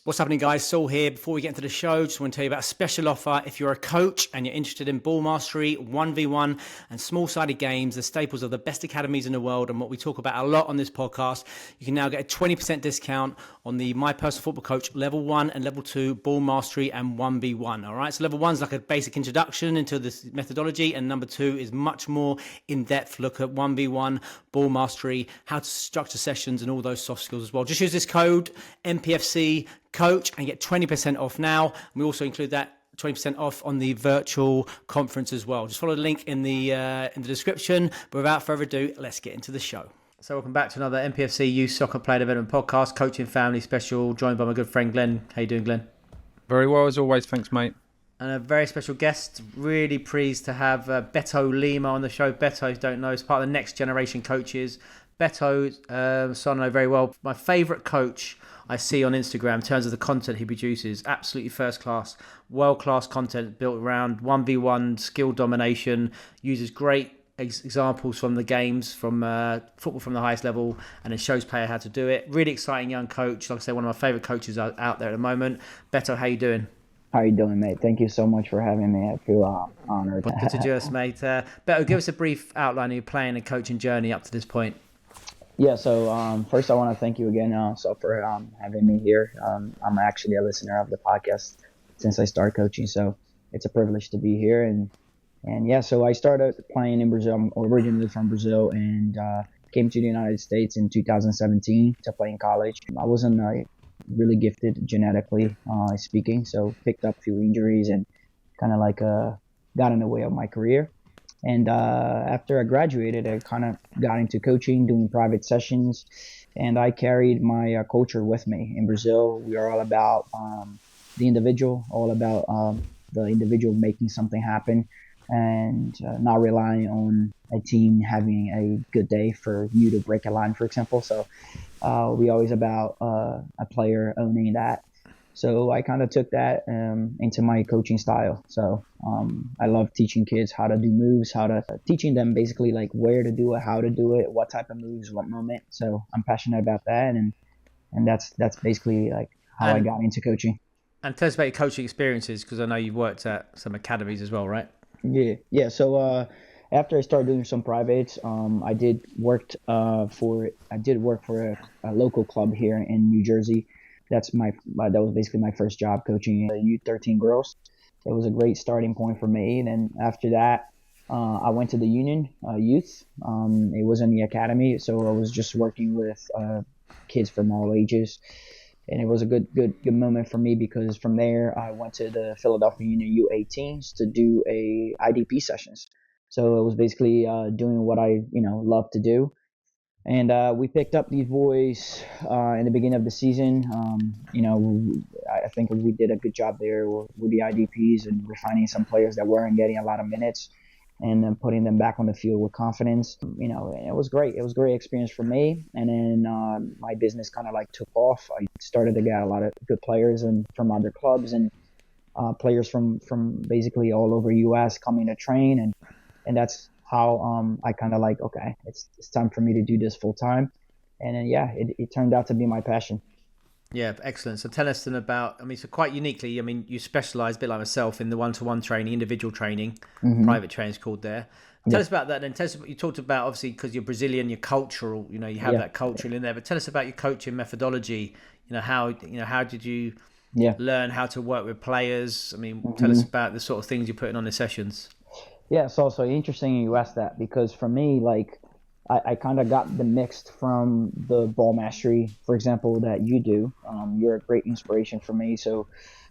What's happening, guys? Saul here. Before we get into the show, just want to tell you about a special offer. If you're a coach and you're interested in ball mastery, 1v1 and small-sided games, the staples of the best academies in the world and what we talk about a lot on this podcast, you can now get a 20% discount on the My Personal Football Coach Level 1 and Level 2 Ball Mastery and 1v1. All right, so Level 1 is like a basic introduction into this methodology, and number 2 is much more in-depth look at 1v1, Ball Mastery, how to structure sessions and all those soft skills as well. Just use this code, MPFC Coach, and get 20% off now. We also include that 20% off on the virtual conference as well. Just follow the link in the description. But without further ado, let's get into the show. So welcome back to another MPFC Youth Soccer Player Development Podcast, Coaching Family Special, joined by my good friend Glenn. How you doing, Glenn? Very well, as always. Thanks, mate. And a very special guest. Really pleased to have Beto Lima on the show. Beto, if you don't know, is part of the next generation coaches. Beto, so I know very well. My favourite coach I see on Instagram in terms of the content he produces. Absolutely first class, world-class content built around 1v1 skill domination, uses great examples from the games, from football from the highest level, and it shows player how to do it. Really exciting young coach. Like I say, one of my favourite coaches out there at the moment. Beto, how you doing? How you doing, mate? Thank you so much for having me. I feel honored. Good to just, mate. Beto, give us a brief outline of your playing and coaching journey up to this point. Yeah, so first I want to thank you again, for having me here. I'm actually a listener of the podcast since I started coaching, so it's a privilege to be here. And yeah, so I started playing in Brazil. I'm originally from Brazil and came to the United States in 2017 to play in college. I wasn't really gifted genetically speaking, so picked up a few injuries and kind of got in the way of my career. And after I graduated, I kind of got into coaching, doing private sessions, and I carried my culture with me. In Brazil, we are all about the individual, all about the individual making something happen and not relying on a team having a good day for you to break a line, for example. So we always about a player owning that. So I kind of took that into my coaching style. So I love teaching kids how to do moves, teaching them basically like where to do it, how to do it, what type of moves, what moment. So I'm passionate about that, and that's basically like how I got into coaching. And tell us about your coaching experiences, because I know you've worked at some academies as well, right? Yeah. So after I started doing some privates, I did work for a local club here in New Jersey. That was basically my first job, coaching U13 girls. It was a great starting point for me. And then after that, I went to the Union Youth. It was in the academy, so I was just working with kids from all ages. And it was a good moment for me, because from there I went to the Philadelphia Union U18s to do a IDP sessions. So it was basically doing what I love to do. And we picked up these boys in the beginning of the season. I think we did a good job there with the IDPs and refining some players that weren't getting a lot of minutes, and then putting them back on the field with confidence. And it was great. It was a great experience for me. And then my business kind of took off. I started to get a lot of good players and from other clubs, and players from basically all over U.S. coming to train, and that's how I kind of okay, it's time for me to do this full time. And then, it turned out to be my passion. Yeah, excellent. So tell us then about, so quite uniquely, you specialise a bit like myself in the one-to-one training, individual training, private training is called there. Tell us about that then. Tell us what you talked about, obviously, because you're Brazilian, you're cultural, you have that culture in there. But tell us about your coaching methodology. How did you learn how to work with players? Tell us about the sort of things you're putting on the sessions. Yeah, it's also interesting you asked that, because for me, I kind of got the mixed from the ball mastery, for example, that you do. You're a great inspiration for me. So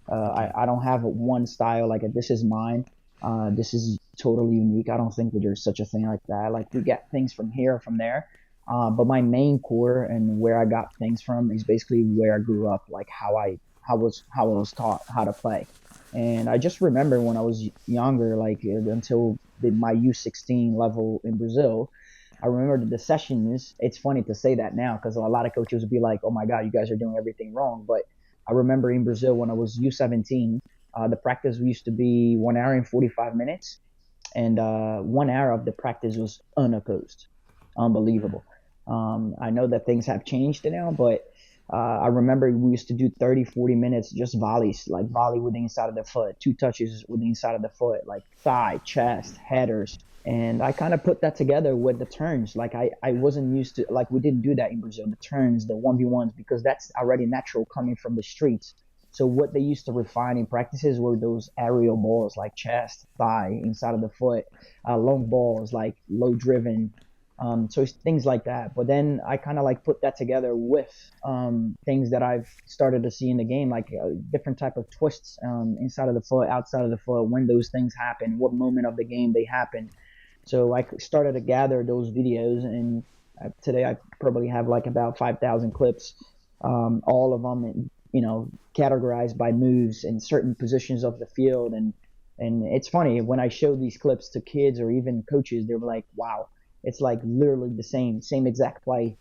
I don't have one style, this is mine. This is totally unique. I don't think that there's such a thing like that. We get things from here or from there. But my main core and where I got things from is basically where I grew up, how I was taught how to play. And I just remember when I was younger, until my U16 level in Brazil, I remember the sessions. It's funny to say that now, because a lot of coaches would be like, oh my God, you guys are doing everything wrong. But I remember in Brazil when I was U17, the practice used to be 1 hour and 45 minutes. And 1 hour of the practice was unopposed. Unbelievable. I know that things have changed now, but I remember we used to do 30, 40 minutes just volleys, like volley with the inside of the foot, 2 touches with the inside of the foot, like thigh, chest, headers. And I kind of put that together with the turns. Like I wasn't used to, like we didn't do that in Brazil, the turns, the 1v1s, because that's already natural coming from the streets. So what they used to refine in practices were those aerial balls like chest, thigh, inside of the foot, long balls like low driven, so it's things like that. But then I kind of like put that together with things that I've started to see in the game, like different type of twists inside of the foot, outside of the foot, when those things happen, what moment of the game they happen. So I started to gather those videos, and today I probably have like about 5,000 clips, all of them, categorized by moves in certain positions of the field. And it's funny when I show these clips to kids or even coaches, they're like, wow. It's like literally the same exact play,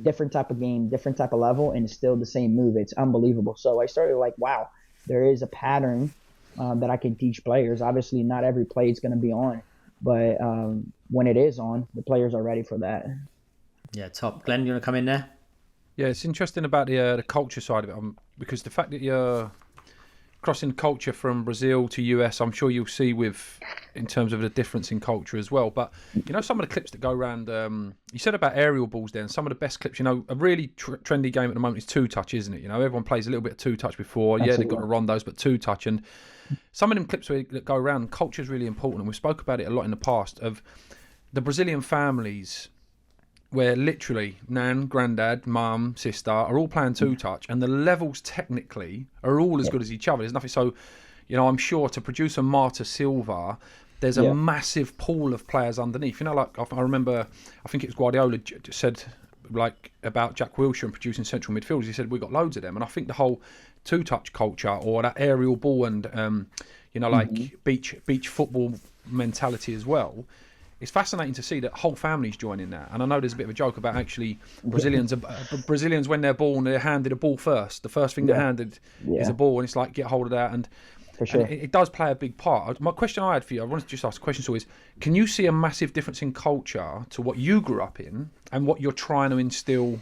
different type of game, different type of level, and it's still the same move. It's unbelievable. So I started like, wow, there is a pattern that I can teach players. Obviously, not every play is going to be on, but when it is on, the players are ready for that. Yeah, top. Glenn, you want to come in there? Yeah, it's interesting about the culture side of it, because the fact that you're crossing culture from Brazil to US, I'm sure you'll see in terms of the difference in culture as well. But some of the clips that go around, you said about aerial balls there, and some of the best clips, a really trendy game at the moment is 2-touch, isn't it? Everyone plays a little bit of 2-touch before. Absolutely. Yeah, they've got the rondos, but 2-touch. And some of them clips that go around, culture is really important. And we spoke about it a lot in the past of the Brazilian families, where literally nan, granddad, mum, sister are all playing 2-touch, and the levels technically are all as good as each other. There's nothing. So, I'm sure to produce a Marta Silva, there's a massive pool of players underneath. Like I remember, I think it was Guardiola said like about Jack Wilshere and producing central midfielders. He said we got loads of them, and I think the whole 2-touch culture or that aerial ball and like beach football mentality as well. It's fascinating to see that whole families joining that. And I know there's a bit of a joke about actually Brazilians when they're born, they're handed a ball first. The first thing they're handed is a ball, and it's like, get hold of that. And, for sure. And it does play a big part. My question I had for you, I wanted to just ask a question, so is, can you see a massive difference in culture to what you grew up in and what you're trying to instill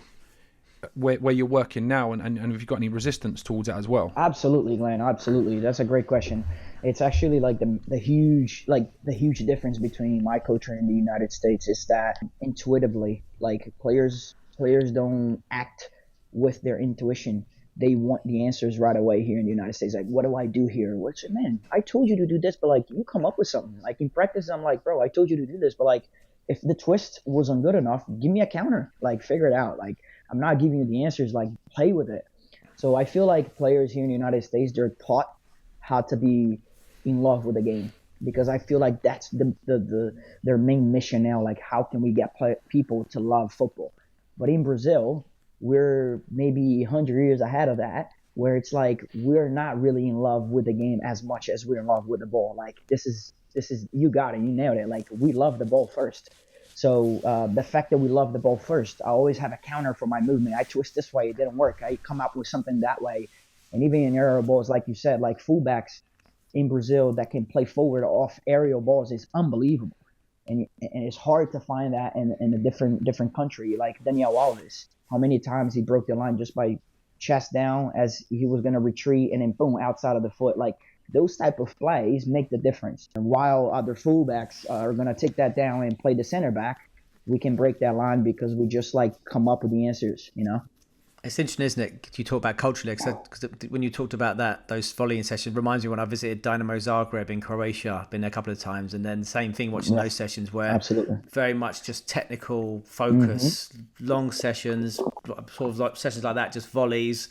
where you're working now, and have you got any resistance towards that as well? Absolutely, Glenn. Absolutely. That's a great question. It's actually like the huge difference between my culture in the United States is that intuitively, like players don't act with their intuition. They want the answers right away here in the United States. Like, what do I do here? Man, I told you to do this, but like you come up with something. Like in practice, I'm like, bro, I told you to do this, but like if the twist wasn't good enough, give me a counter. Like figure it out. Like I'm not giving you the answers. Like play with it. So I feel like players here in the United States, they're taught how to be in love with the game, because I feel like that's their main mission now. Like how can we get people to love football? But in Brazil, we're maybe 100 years ahead of that, where it's like we're not really in love with the game as much as we're in love with the ball. Like this is you got it, you nailed it. Like we love the ball first. So the fact that we love the ball first, I always have a counter for my movement. I twist this way, it didn't work. I come up with something that way. And even in aerial balls, like you said, like fullbacks in Brazil that can play forward off aerial balls is unbelievable. And it's hard to find that in a different country. Like Daniel Alves, how many times he broke the line just by chest down as he was going to retreat, and then boom, outside of the foot. Like those type of plays make the difference. And while other fullbacks are going to take that down and play the center back, we can break that line because we just like come up with the answers, It's interesting, isn't it? You talk about culturally, because when you talked about that, those volleying sessions reminds me when I visited Dynamo Zagreb in Croatia. I've been there a couple of times, and then same thing watching those sessions where absolutely very much just technical focus, long sessions, sort of like sessions like that, just volleys,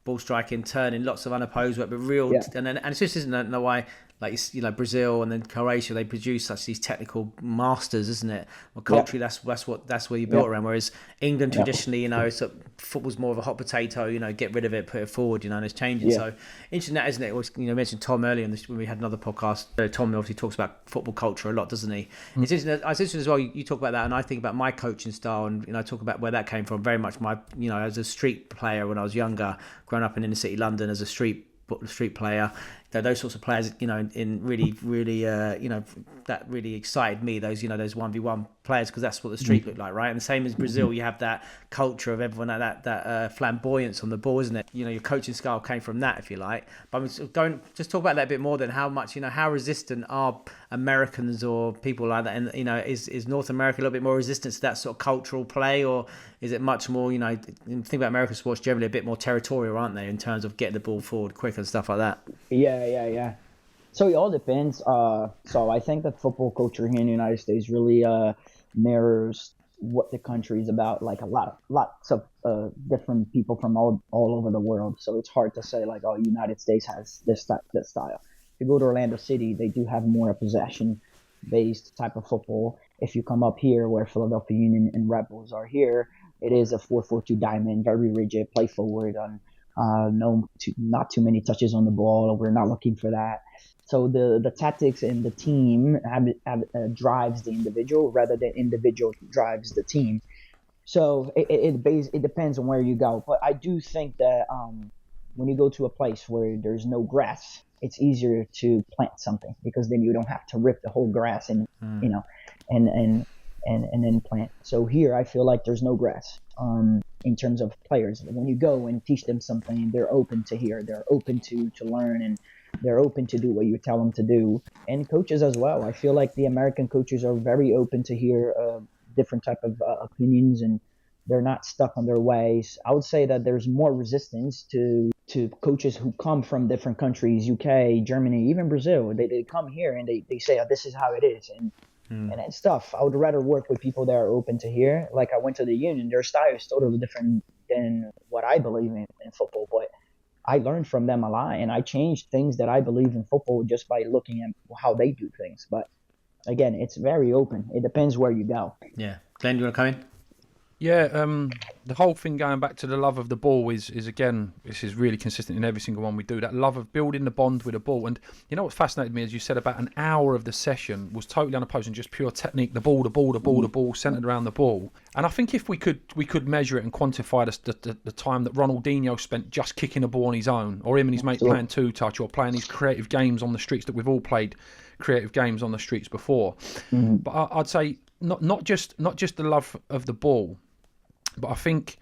ball striking, turning, lots of unopposed work, but real. And it's just isn't know why. Like Brazil and then Croatia, they produce such these technical masters, isn't it? Well, culturally, that's where you built around. Whereas England traditionally, so football's more of a hot potato. Get rid of it, put it forward. And it's changing. So interesting, that isn't it? You mentioned Tom earlier when we had another podcast. Tom obviously talks about football culture a lot, doesn't he? It's interesting as well. You talk about that, and I think about my coaching style, and I talk about where that came from. Very much my, as a street player when I was younger, growing up in inner city London as a street player, those sorts of players, in really, really, that really excited me. Those 1v1 players, because that's what the street looked like, right? And the same as Brazil, you have that culture of everyone that flamboyance on the ball, isn't it? Your coaching style came from that, if you like. But I'm just talk about that a bit more. Then how much, how resistant are Americans or people like that, and is North America a little bit more resistant to that sort of cultural play, or is it much more, think about American sports generally a bit more territorial, aren't they, in terms of getting the ball forward quick and stuff like that? Yeah. So it all depends. So I think that football culture here in the United States really mirrors what the country is about. Like lots of different people from all over the world. So it's hard to say like, oh, United States has this style. If you go to Orlando City, they do have more a possession-based type of football. If you come up here, where Philadelphia Union and Red Bulls are here, it is a 4-4-2 diamond, very rigid, play forward on. Not too many touches on the ball. We're not looking for that. So the tactics and the team drives the individual rather than individual drives the team. So it depends on where you go. But I do think that when you go to a place where there's no grass, it's easier to plant something, because then you don't have to rip the whole grass and and then plant. So here I feel like there's no grass. In terms of players, when you go and teach them something, they're open to hear, they're open to learn, and they're open to do what you tell them to do. And coaches as well. I feel like the American coaches are very open to hear different type of opinions, and they're not stuck on their ways. I would say that there's more resistance to coaches who come from different countries, UK, Germany, even Brazil. They come here and they say, oh, this is how it is. And it's tough. I would rather work with people that are open to hear. Like I went to the Union, their style is totally different than what I believe in football. But I learned from them a lot, and I changed things that I believe in football just by looking at how they do things. But again, it's very open. It depends where you go. Yeah. Glenn, do you want to come in? Yeah, the whole thing going back to the love of the ball is again, this is really consistent in every single one we do. That love of building the bond with the ball. And you know what fascinated me, as you said, about an hour of the session was totally unopposed and just pure technique, the ball, centered around the ball. And I think if we could measure it and quantify the time that Ronaldinho spent just kicking a ball on his own, or him and his mate playing two touch, or playing these creative games on the streets, that we've all played creative games on the streets before. But I'd say not just the love of the ball, but I think,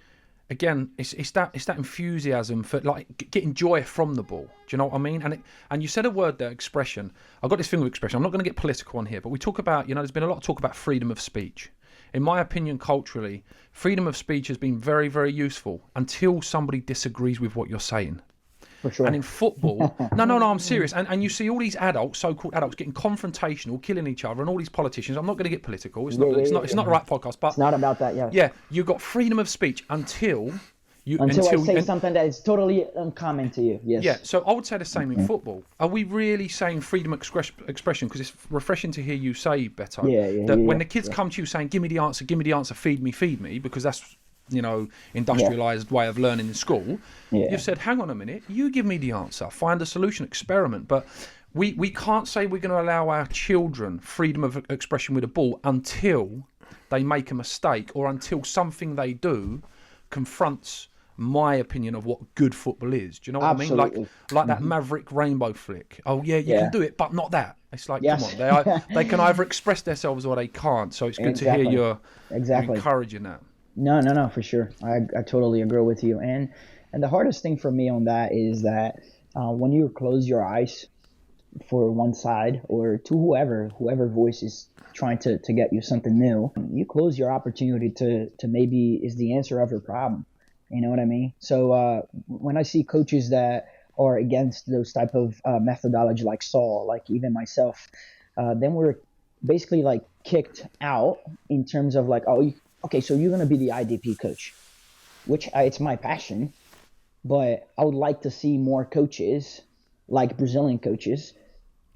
again, it's that enthusiasm for like getting joy from the ball. Do you know what I mean? And you said a word there, expression. I've got this thing with expression. I'm not going to get political on here, but we talk about, there's been a lot of talk about freedom of speech. In my opinion, culturally, freedom of speech has been very, very useful until somebody disagrees with what you're saying. For sure. And in football, no, I'm serious. And you see all these adults, so-called adults, getting confrontational, killing each other, and all these politicians. I'm not going to get political. It's not the right podcast. But it's not about that. Yeah. Yeah, you've got freedom of speech until I say something that is totally uncommon to you. Yes. Yeah. So I would say the same in football. Are we really saying freedom of expression? Because it's refreshing to hear you say, Beto, that when the kids come to you saying, "Give me the answer, feed me," because that's industrialized way of learning in school. You've said, hang on a minute, you give me the answer, find a solution, experiment. But we can't say we're going to allow our children freedom of expression with a ball until they make a mistake, or until something they do confronts my opinion of what good football is. Do you know what Absolutely. I mean? Like that Maverick rainbow flick. Oh yeah, you can do it, but not that. It's like, come on, they can either express themselves or they can't. So it's good to hear you're encouraging that. No, for sure. I totally agree with you. And the hardest thing for me on that is that when you close your eyes for one side, or to whoever voice is trying to get you something new, you close your opportunity to maybe is the answer of your problem. You know what I mean? So when I see coaches that are against those type of methodology, like Saul, like even myself, then we're basically like kicked out in terms of like, okay, so you're going to be the IDP coach, which it's my passion, but I would like to see more coaches, like Brazilian coaches,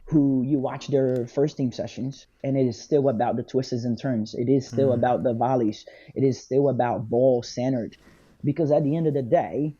who you watch their first team sessions, and it is still about the twists and turns. It is still about the volleys. It is still about ball centered, because at the end of the day,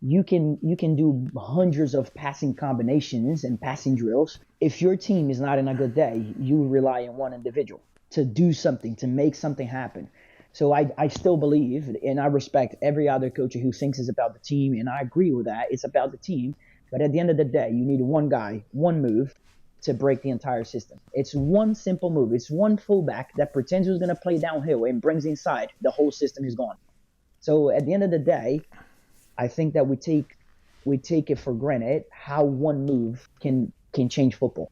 you can do hundreds of passing combinations and passing drills. If your team is not in a good day, you rely on one individual to do something, to make something happen. So I still believe, and I respect every other coach who thinks it's about the team, and I agree with that. It's about the team, But at the end of the day, you need one guy, one move to break the entire system. It's one simple move. It's one fullback that pretends he's going to play downhill and brings inside. The whole system is gone. So at the end of the day, I think that we take it for granted how one move can change football.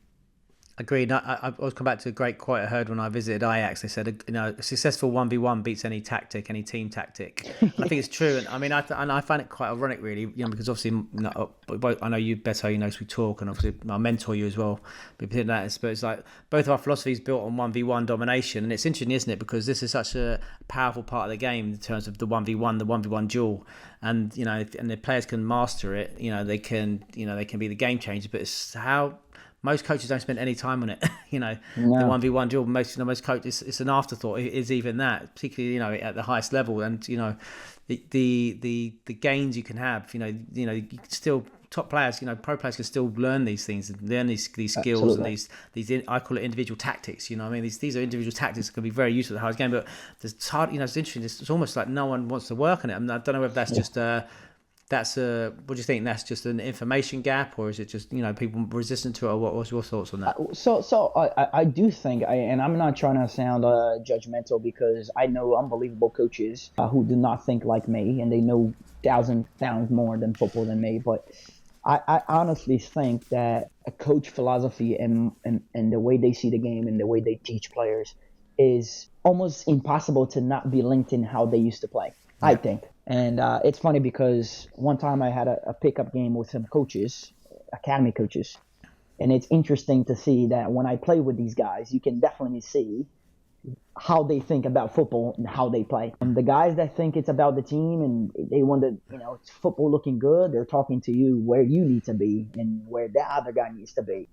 Agreed. I always come back to a great quote I heard when I visited Ajax. They said, a successful 1v1 beats any tactic, any team tactic. And I think it's true. And I mean, I find it quite ironic, really, because obviously, I know you, Beto, as we talk, and obviously I mentor you as well. But it's like both of our philosophies built on 1v1 domination. And it's interesting, isn't it? Because this is such a powerful part of the game in terms of the 1v1 duel. And, and the players can master it. They can be the game changers. But it's how most coaches don't spend any time on it. The 1v1 duel, most coaches, it's an afterthought. It is even that, particularly at the highest level. And the gains you can have. You can still top players. Pro players can still learn these things and learn these skills. Absolutely. And these I call it individual tactics. These are individual tactics that can be very useful at the highest game. But it's hard. It's interesting. It's almost like no one wants to work on it. I mean, I don't know whether that's just what do you think? That's just an information gap, or is it just people resistant to it? Or what was your thoughts on that? So I do think, and I'm not trying to sound judgmental, because I know unbelievable coaches who do not think like me, and they know thousands more than football than me. But I honestly think that a coach philosophy and the way they see the game and the way they teach players is almost impossible to not be linked in how they used to play. Yeah. I think. And it's funny because one time I had a pickup game with some coaches, academy coaches. And it's interesting to see that when I play with these guys, you can definitely see how they think about football and how they play. And the guys that think it's about the team and they want to, it's football looking good, they're talking to you where you need to be and where the other guy needs to be.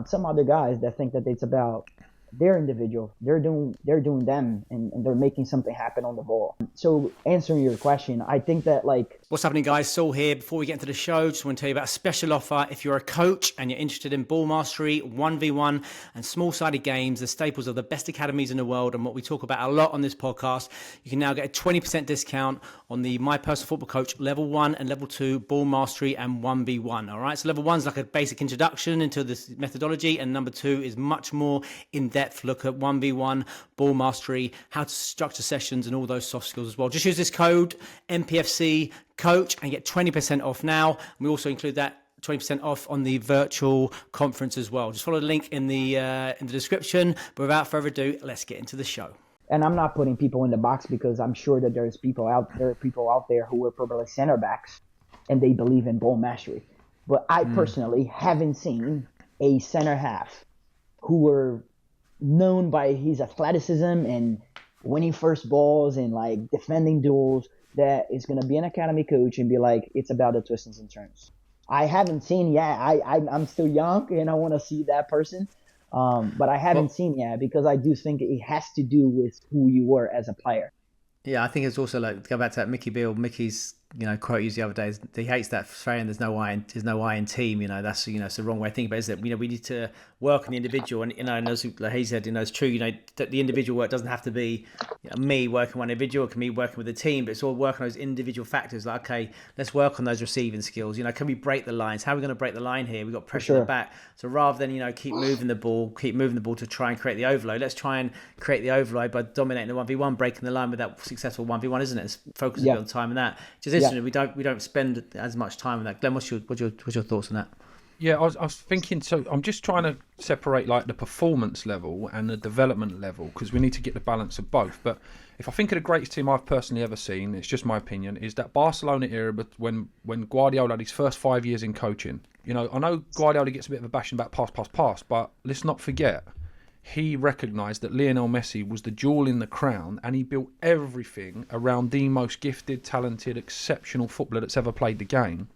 Some other guys that think that it's about they're individual, they're doing them, and they're making something happen on the ball. So answering your question, I think that what's happening, guys? Saul here. Before we get into the show, just want to tell you about a special offer. If you're a coach and you're interested in ball mastery, 1v1 and small-sided games, the staples of the best academies in the world and what we talk about a lot on this podcast, you can now get a 20% discount on the My Personal Football Coach Level 1 and Level 2 Ball Mastery and 1v1. All right, so Level 1 is like a basic introduction into this methodology, and number 2 is much more in-depth look at 1v1, ball mastery, how to structure sessions and all those soft skills as well. Just use this code MPFC coach and get 20% off now. We also include that 20% off on the virtual conference as well. Just follow the link in the description. But without further ado, let's get into the show. And I'm not putting people in the box, because I'm sure that there are people out there who are probably center backs and they believe in ball mastery. But I personally haven't seen a center half who were known by his athleticism and winning first balls and defending duels that is going to be an academy coach and be like, it's about the twists and turns. I haven't seen yet. I'm still young and I want to see that person. But I haven't seen yet, because I do think it has to do with who you were as a player. Yeah, I think it's also go back to that Mickey's quote used the other day. He hates that saying, there's no I in team. That's it's the wrong way of thinking about it, isn't it? We need to work on the individual, and and as he said, it's true. That the individual work doesn't have to be me working one individual. It can be working with a team, but it's all working on those individual factors. Like, okay, let's work on those receiving skills. Can we break the lines? How are we going to break the line here? We've got pressure at the back. So rather than keep moving the ball to try and create the overload, let's try and create the overload by dominating the 1v1, breaking the line with that successful 1v1, isn't it? It's focusing on time and that. Just interesting. We don't spend as much time on that. Glenn, what's your thoughts on that? Yeah, I was thinking. So I'm just trying to separate the performance level and the development level, because we need to get the balance of both. But if I think of the greatest team I've personally ever seen, it's just my opinion, is that Barcelona era. But when Guardiola had his first 5 years in coaching, I know Guardiola gets a bit of a bashing about pass, but let's not forget, he recognised that Lionel Messi was the jewel in the crown, and he built everything around the most gifted, talented, exceptional footballer that's ever played the game.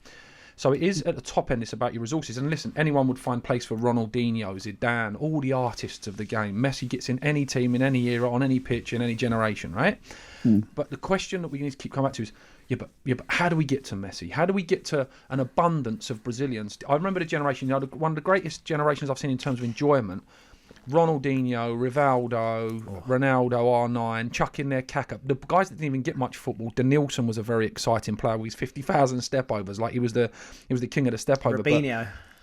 So it is at the top end, it's about your resources. And listen, anyone would find place for Ronaldinho, Zidane, all the artists of the game. Messi gets in any team, in any era, on any pitch, in any generation, right? But the question that we need to keep coming back to is, but how do we get to Messi? How do we get to an abundance of Brazilians? I remember the generation, one of the greatest generations I've seen in terms of enjoyment Ronaldinho, Rivaldo, Ronaldo, R9, chucking their cack up. The guys that didn't even get much football. Denilson was a very exciting player with his 50,000 step overs. Like he was the king of the step over.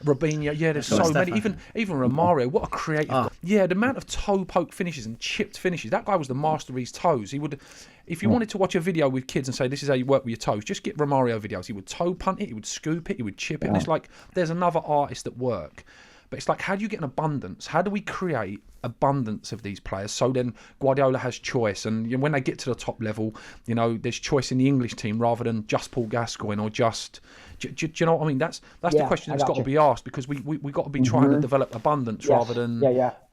Robinho, yeah, there's so many. Even Romario, what a creative. Yeah, the amount of toe poke finishes and chipped finishes. That guy was the master of his toes. He would, if you wanted to watch a video with kids and say this is how you work with your toes, just get Romario videos. He would toe punt it, he would scoop it, he would chip it. And it's like there's another artist at work. But it's like, how do you get an abundance? How do we create abundance of these players? So then Guardiola has choice. And when they get to the top level, there's choice in the English team rather than just Paul Gascoigne or just... Do you know what I mean? That's the question that's got to be asked, because we got to be trying to develop abundance rather than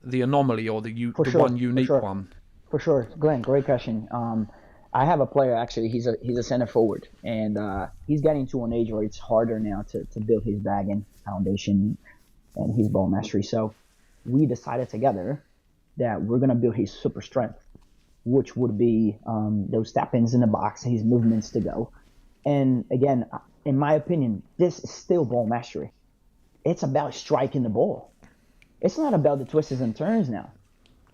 the anomaly or the one unique one. For sure. Glenn, great question. I have a player, actually, he's a center forward. And he's getting to an age where it's harder now to build his bag and foundation and his ball mastery. So we decided together that we're going to build his super strength, which would be those tap-ins in the box, his movements to go. And again, in my opinion, this is still ball mastery. It's about striking the ball. It's not about the twists and turns now.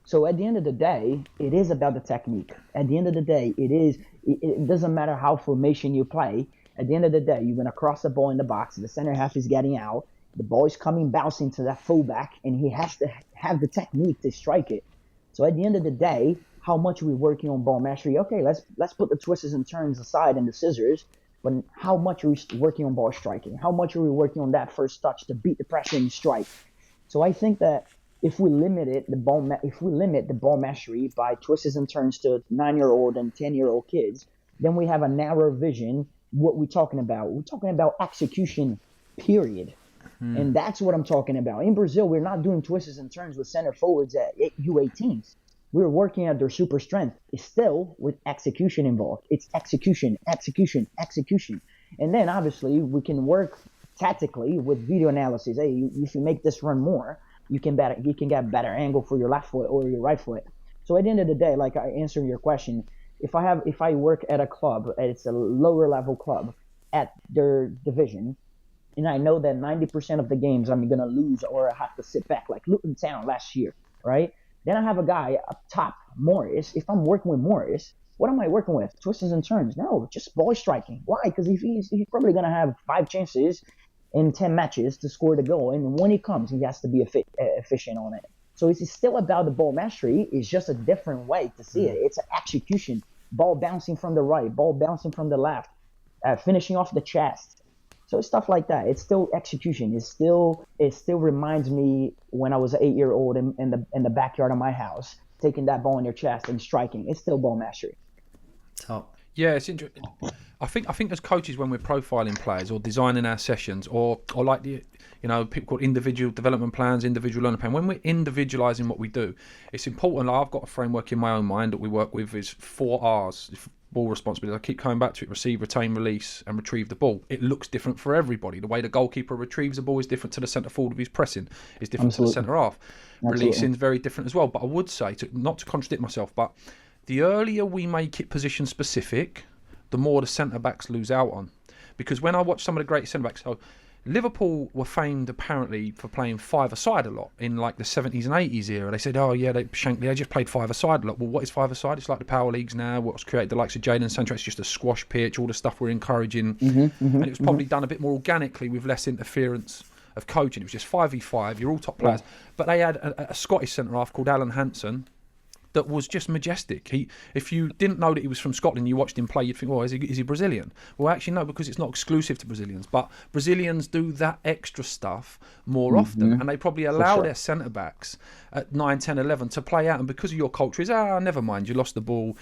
So at the end of the day, it is about the technique. At the end of the day, it doesn't matter how formation you play. At the end of the day, you're going to cross the ball in the box. The center half is getting out. The ball is coming bouncing to that fullback, and he has to have the technique to strike it. So at the end of the day, how much are we working on ball mastery? Okay, let's put the twists and turns aside and the scissors, but how much are we working on ball striking? How much are we working on that first touch to beat the pressure and strike? So I think that if we limit the ball mastery by twists and turns to 9-year-old and 10-year-old kids, then we have a narrow vision. What we're talking about? We're talking about execution, period. And that's what I'm talking about. In Brazil, we're not doing twists and turns with center forwards at U18s. We're working at their super strength. It's still with execution involved. It's execution. And then obviously we can work tactically with video analysis. Hey, if you make this run more, you can get better angle for your left foot or your right foot. So at the end of the day, like I answered your question, if I work at a club, it's a lower level club at their division, and I know that 90% of the games I'm going to lose or I have to sit back, like Luton Town last year, right? Then I have a guy up top, Morris. If I'm working with Morris, what am I working with? Twists and turns? No, just ball striking. Why? Because he's probably going to have 5 chances in 10 matches to score the goal. And when he comes, he has to be efficient on it. So it's still about the ball mastery. It's just a different way to see it. It's an execution. Ball bouncing from the right, ball bouncing from the left, finishing off the chest. So stuff like that. It's still execution. It still reminds me when I was an 8-year-old in the backyard of my house, taking that ball in your chest and striking. It's still ball mastery. Top. Yeah, it's interesting. I think as coaches, when we're profiling players or designing our sessions, or like the people call individual development plans, individual learning plan. When we're individualising what we do, it's important. Like I've got a framework in my own mind that we work with is 4 R's. Ball responsibility. I keep coming back to it: receive, retain, release, and retrieve the ball. It looks different for everybody. The way the goalkeeper retrieves the ball is different to the centre forward with his pressing. It's different to the centre half. Releasing is very different as well. But I would say, not to contradict myself, but the earlier we make it position specific, the more the centre backs lose out on. Because when I watch some of the great centre backs, so Liverpool were famed apparently for playing 5-a-side a lot in like the 70s and 80s era. They said, they just played 5-a-side a lot. Well, what is 5-a-side? It's like the power leagues now. What's created the likes of Jadon Sancho? It's just a squash pitch, all the stuff we're encouraging. And it was probably done a bit more organically with less interference of coaching. It was just 5v5. You're all top players. But they had a Scottish centre-half called Alan Hansen that was just majestic. If you didn't know that he was from Scotland, you watched him play, you'd think, is he Brazilian? Well, actually, no, because it's not exclusive to Brazilians. But Brazilians do that extra stuff more often, and they probably allow their centre-backs at 9, 10, 11 to play out. And because of your culture, never mind, you lost the ball.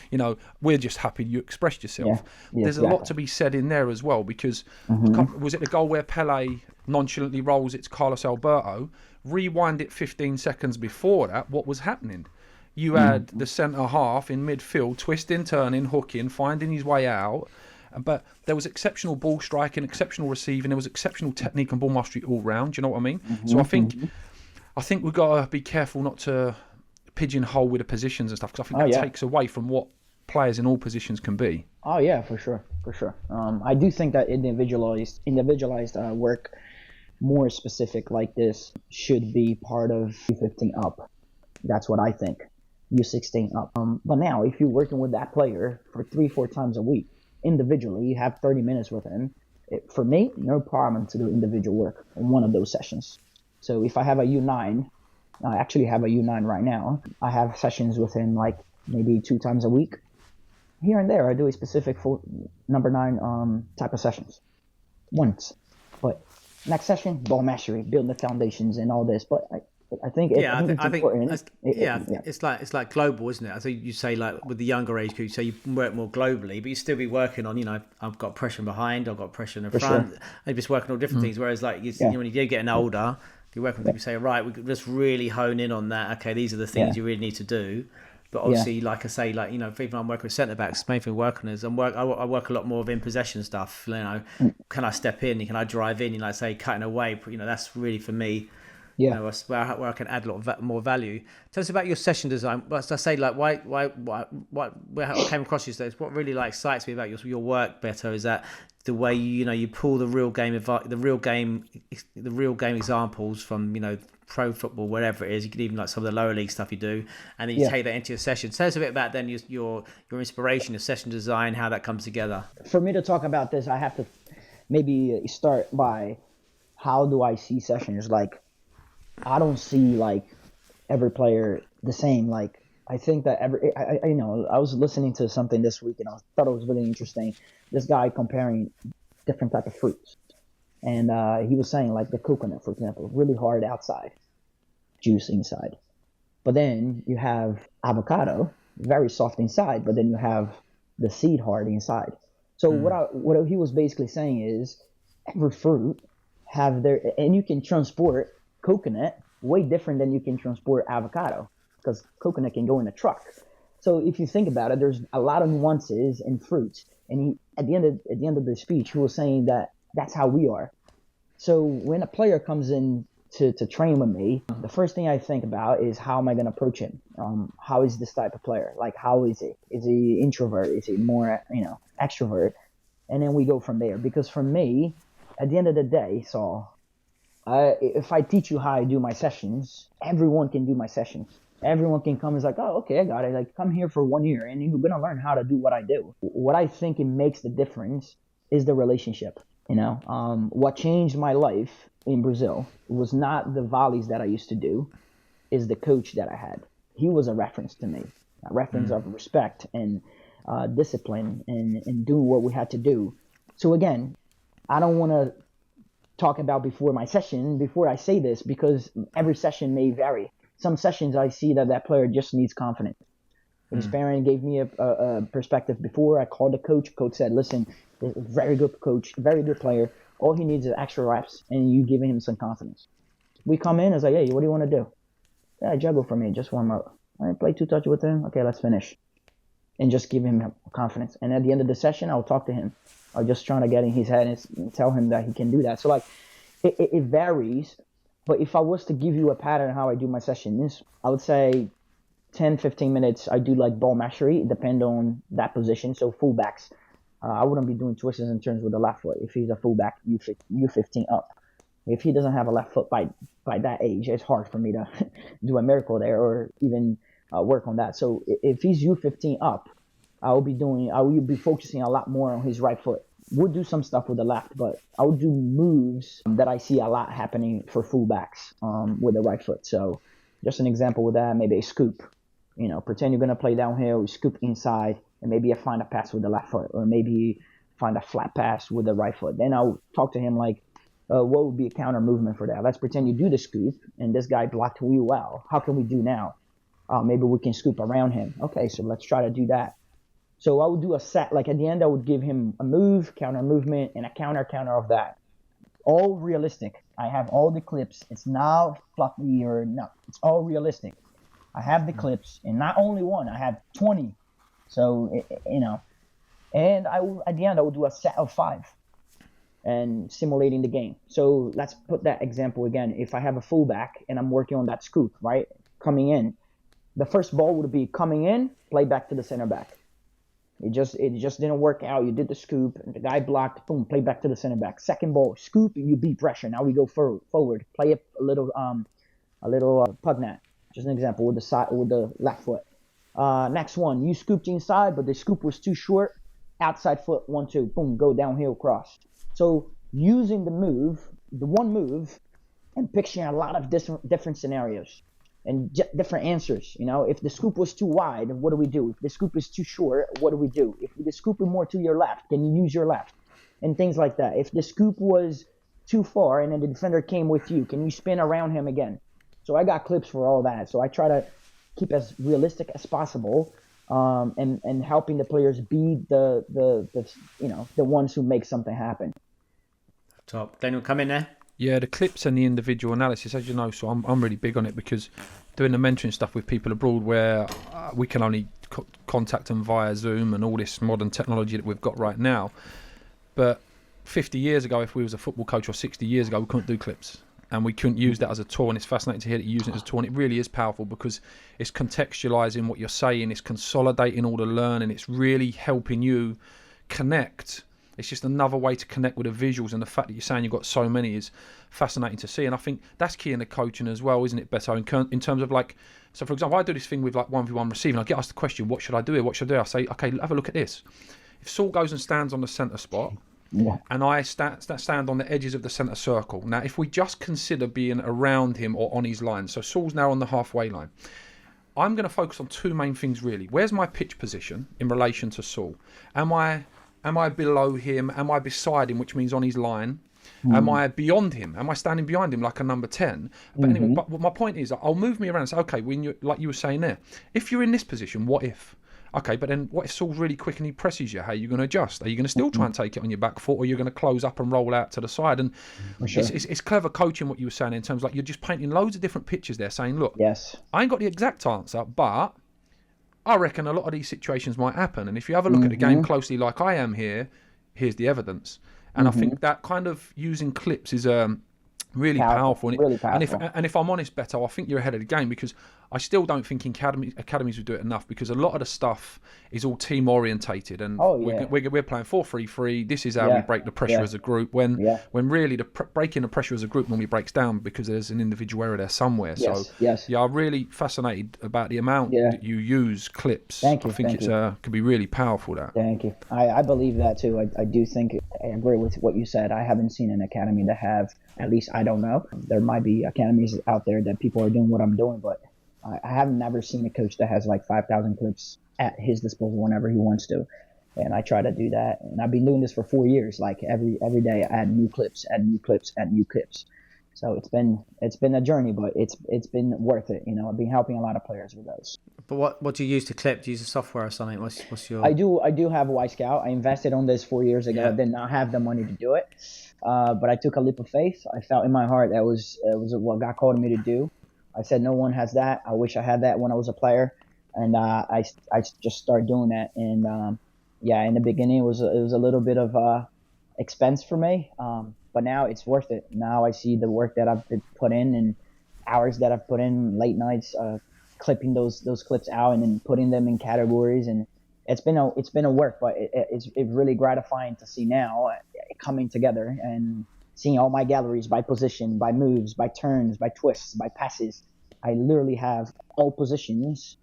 We're just happy you expressed yourself. There's a lot to be said in there as well, because was it the goal where Pele nonchalantly rolls it to Carlos Alberto? Rewind it 15 seconds before that, what was happening? You had the centre-half in midfield, twisting, turning, hooking, finding his way out. But there was exceptional ball striking, exceptional receiving. There was exceptional technique and ball mastery all round. Do you know what I mean? So I think we've got to be careful not to pigeonhole with the positions and stuff, because I think that takes away from what players in all positions can be. Oh, yeah, for sure. I do think that individualized work, more specific like this, should be part of 15 up. That's what I think. U16 up. But now, if you're working with that player for 3-4 times a week, individually, you have 30 minutes with him. For me, no problem to do individual work in one of those sessions. So if I have a U9, I actually have a U9 right now. I have sessions with him like maybe 2 times a week. Here and there, I do a specific for number 9 type of sessions once. But next session, ball mastery, building the foundations and all this. But I think it's important. It's like global, isn't it? I think you say like with the younger age group, so you work more globally, but you still be working on, I've got pressure behind, I've got pressure in the front. Sure. You're just working on different things. Whereas like when you're getting older, you're working with people, you say, right, we could just really hone in on that. Okay, these are the things you really need to do. But obviously, like I say, like, even I'm working with centre backs, main thing working is I work a lot more of in possession stuff. Can I step in? Can I drive in? Say cutting away. That's really for me. Yeah, where I can add a lot more value. Tell us about your session design. As I say, like where I came across you today. What really excites me about your work, Beto, is that the way you pull the real game examples from pro football, wherever it is. You could even like some of the lower league stuff you do, and then you take that into your session. Tell us a bit about then your inspiration, your session design, how that comes together. For me to talk about this, I have to maybe start by how do I see sessions. Like, I don't see like every player the same. Like, I think that I was listening to something this week and I thought it was really interesting. This guy comparing different type of fruits. And he was saying like the coconut, for example, really hard outside, juice inside. But then you have avocado, very soft inside, but then you have the seed hard inside. So what he was basically saying is every fruit have and you can transport coconut way different than you can transport avocado, because coconut can go in a truck. So if you think about it, there's a lot of nuances in fruits. And at the end of the speech, he was saying that that's how we are. So when a player comes in to train with me, the first thing I think about is how am I going to approach him? How is this type of player? Like, how is he? Is he introvert? Is he more, extrovert? And then we go from there. Because for me, at the end of the day, Saul, if I teach you how I do my sessions, everyone can do my sessions. Everyone can come and is like, oh, okay, I got it. Like, come here for 1 year and you're going to learn how to do what I do. What I think it makes the difference is the relationship. What changed my life in Brazil was not the volleys that I used to do, is the coach that I had. He was a reference to me, a reference of respect and discipline and doing what we had to do. So again, I don't want to talk about before I say this, because every session may vary. Some sessions I see that player just needs confidence. His parent gave me a perspective before. I called the coach. Coach said, listen, very good coach, very good player. All he needs is extra reps, and you giving him some confidence. We come in, it's like, hey, what do you want to do? Yeah, juggle for me, just warm up. All right, play 2 touch with him. Okay, let's finish. And just give him confidence. And at the end of the session, I'll talk to him. I'll just try to get in his head and tell him that he can do that. So like, it varies. But if I was to give you a pattern how I do my sessions, I would say 10, 15 minutes, I do like ball mastery, depend on that position. So fullbacks, I wouldn't be doing twists and turns with the left foot if he's a fullback U15 up. If he doesn't have a left foot by that age, it's hard for me to do a miracle there or even work on that. So if he's U15 up, I will be focusing a lot more on his right foot. We'll do some stuff with the left, but I would do moves that I see a lot happening for fullbacks with the right foot. So just an example with that, maybe a scoop. Pretend you're going to play downhill, you scoop inside, and maybe I find a pass with the left foot, or maybe find a flat pass with the right foot. Then I'll talk to him like, what would be a counter movement for that? Let's pretend you do the scoop, and this guy blocked you well. How can we do now? Maybe we can scoop around him. Okay, so let's try to do that. So I would do a set, like at the end I would give him a move, counter movement, and a counter of that. All realistic. I have all the clips. It's not fluffy or no. It's all realistic. I have the clips, and not only one, I have 20. So, and at the end I will do a set of 5 and simulating the game. So let's put that example again. If I have a fullback and I'm working on that scoop, right, coming in, the first ball would be coming in, play back to the center back. It just didn't work out. You did the scoop, and the guy blocked. Boom, play back to the center back. Second ball, scoop, you beat pressure. Now we go forward. Play it a little pug net. Just an example with the left foot. Next one, you scooped inside, but the scoop was too short. Outside foot, 1-2, boom, go downhill cross. So using the one move, and picturing a lot of different scenarios and different answers. If the scoop was too wide, what do we do? If the scoop is too short, what do we do? If the scoop is more to your left, can you use your left? And things like that. If the scoop was too far and then the defender came with you, can you spin around him again? So I got clips for all that. So I try to keep as realistic as possible, and helping the players be the ones who make something happen. Top. Daniel, come in there. Yeah, the clips and the individual analysis, as you know, so I'm really big on it, because doing the mentoring stuff with people abroad where we can only contact them via Zoom and all this modern technology that we've got right now. But 50 years ago, if we was a football coach, or 60 years ago, we couldn't do clips. And we couldn't use that as a tool, and it's fascinating to hear that you're using it as a tool, and it really is powerful because it's contextualising what you're saying, it's consolidating all the learning, it's really helping you connect. It's just another way to connect with the visuals, and the fact that you're saying you've got so many is fascinating to see. And I think that's key in the coaching as well, isn't it, Beto? In terms of so for example, I do this thing with 1v1 receiving. I get asked the question, what should I do here? What should I do? I say, okay, have a look at this. If Saul goes and stands on the centre spot, and I stand on the edges of the centre circle. Now, if we just consider being around him or on his line, so Saul's now on the halfway line, I'm going to focus on two main things, really. Where's my pitch position in relation to Saul? Am I below him? Am I beside him, which means on his line? Am I beyond him? Am I standing behind him like a number 10? But anyway, but my point is, I'll move me around and say, okay, like you were saying there, if you're in this position, what if? Okay, but then what if Saul's really quick and he presses you? How are you going to adjust? Are you going to still try and take it on your back foot, or you're going to close up and roll out to the side? And it's clever coaching, what you were saying, in terms of you're just painting loads of different pictures there, saying, look, yes, I ain't got the exact answer, but I reckon a lot of these situations might happen. And if you have a look at the game closely like I am here, here's the evidence. And I think that kind of using clips is really powerful. Really powerful. And if I'm honest, Beto, I think you're ahead of the game, because I still don't think academies would do it enough, because a lot of the stuff is all team orientated, and we're playing 4-3-3. This is how we break the pressure as a group. When really breaking the pressure as a group normally breaks down because there's an individual error there somewhere. I'm really fascinated about the amount that you use clips. Thank you. I think could be really powerful. That. Thank you. I believe that too. I do think I agree with what you said. I haven't seen an academy that have, at least I don't know. There might be academies out there that people are doing what I'm doing, but I have never seen a coach that has 5,000 clips at his disposal whenever he wants to. And I try to do that. And I've been doing this for 4 years. Every day I add new clips. So it's been a journey, but it's been worth it. I've been helping a lot of players with those. But what do you use to clip? Do you use a software or something? What's your? I do have Y Scout. I invested on this 4 years ago. I did not have the money to do it, but I took a leap of faith. I felt in my heart that was what God called me to do. I said, no one has that. I wish I had that when I was a player, and I just started doing that. And in the beginning it was a little bit of expense for me, but now it's worth it. Now I see the work that I've put in and hours that I've put in, late nights, clipping those clips out and then putting them in categories, and it's been a work, but it's really gratifying to see now coming together and seeing all my galleries by position, by moves, by turns, by twists, by passes. I literally have all positions,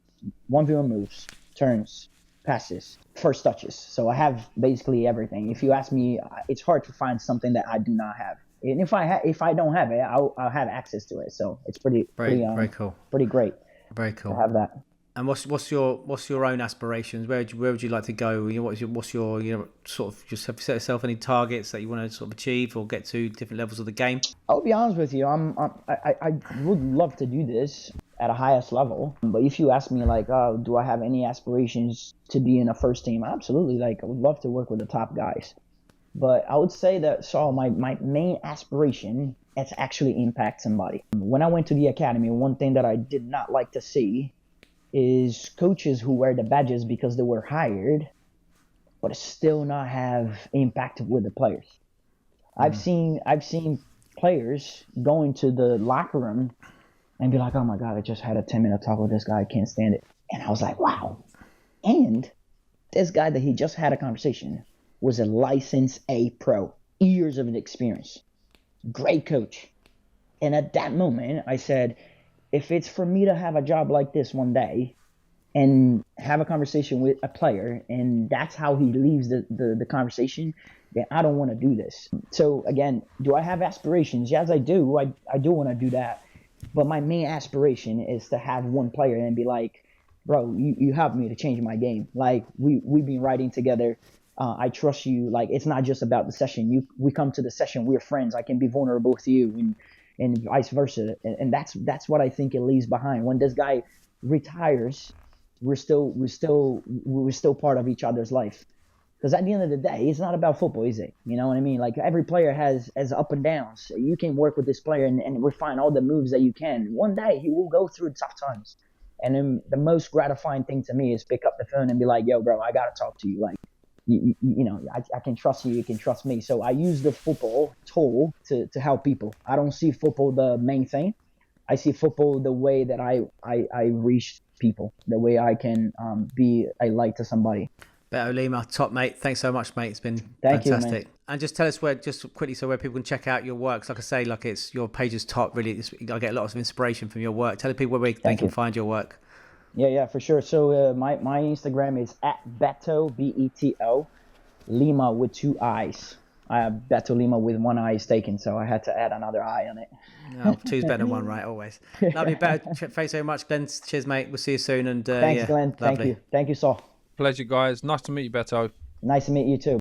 1v1 moves, turns, passes, first touches. So I have basically everything. If you ask me, it's hard to find something that I do not have. And if I don't have it, I'll have access to it. So it's very cool. Pretty great. Very cool to have that. And what's your own aspirations? Where would you like to go? What's your sort of, just have you set yourself any targets that you want to sort of achieve or get to different levels of the game? I'll be honest with you. I would love to do this at a highest level. But if you ask me do I have any aspirations to be in a first team? Absolutely. I would love to work with the top guys. But I would say that Saul, my main aspiration is actually impact somebody. When I went to the academy, one thing that I did not like to see is coaches who wear the badges because they were hired, but still not have impact with the players. I've seen players go into the locker room and be like, oh my God, I just had a 10-minute talk with this guy. I can't stand it. And I was like, wow. And this guy that he just had a conversation was a licensed A pro, years of experience, great coach. And at that moment, I said, if it's for me to have a job like this one day and have a conversation with a player, and that's how he leaves the conversation, then I don't want to do this. So again, do I have aspirations? Yes, I do. I do want to do that. But my main aspiration is to have one player and be like, bro, you helped me to change my game. Like, we've been riding together. I trust you. Like, it's not just about the session. We come to the session, we're friends. I can be vulnerable with you, and vice versa. And that's what I think it leaves behind. When this guy retires, we're still part of each other's life. Because at the end of the day, it's not about football, is it? You know what I mean? Like, every player has up and downs. You can work with this player and refine all the moves that you can. One day he will go through tough times. And then the most gratifying thing to me is pick up the phone and be like, yo, bro, I got to talk to you. Like, you know, I can trust you can trust me. So I use the football tool to help people. I don't see football the main thing. I see football the way that I reach people, the way I can be a light to somebody. Beto Lima, top mate. Thanks so much, mate. It's been Thank fantastic. You, man. And just tell us just quickly, where people can check out your work. Like I say, like, it's your page is top. Really, I get a lot of inspiration from your work. Tell the people where they can find your work. Yeah, for sure. So my Instagram is at Beto, Beto Lima with 2 I's. I have Beto Lima with 1 eye is taken, so I had to add another I on it. No, 2's better than 1, right? Always. Lovely, Beto. Thanks so much, Glenn. Cheers, mate. We'll see you soon. And thanks, Glenn. Lovely. Thank you, Saul. Pleasure, guys. Nice to meet you, Beto. Nice to meet you too.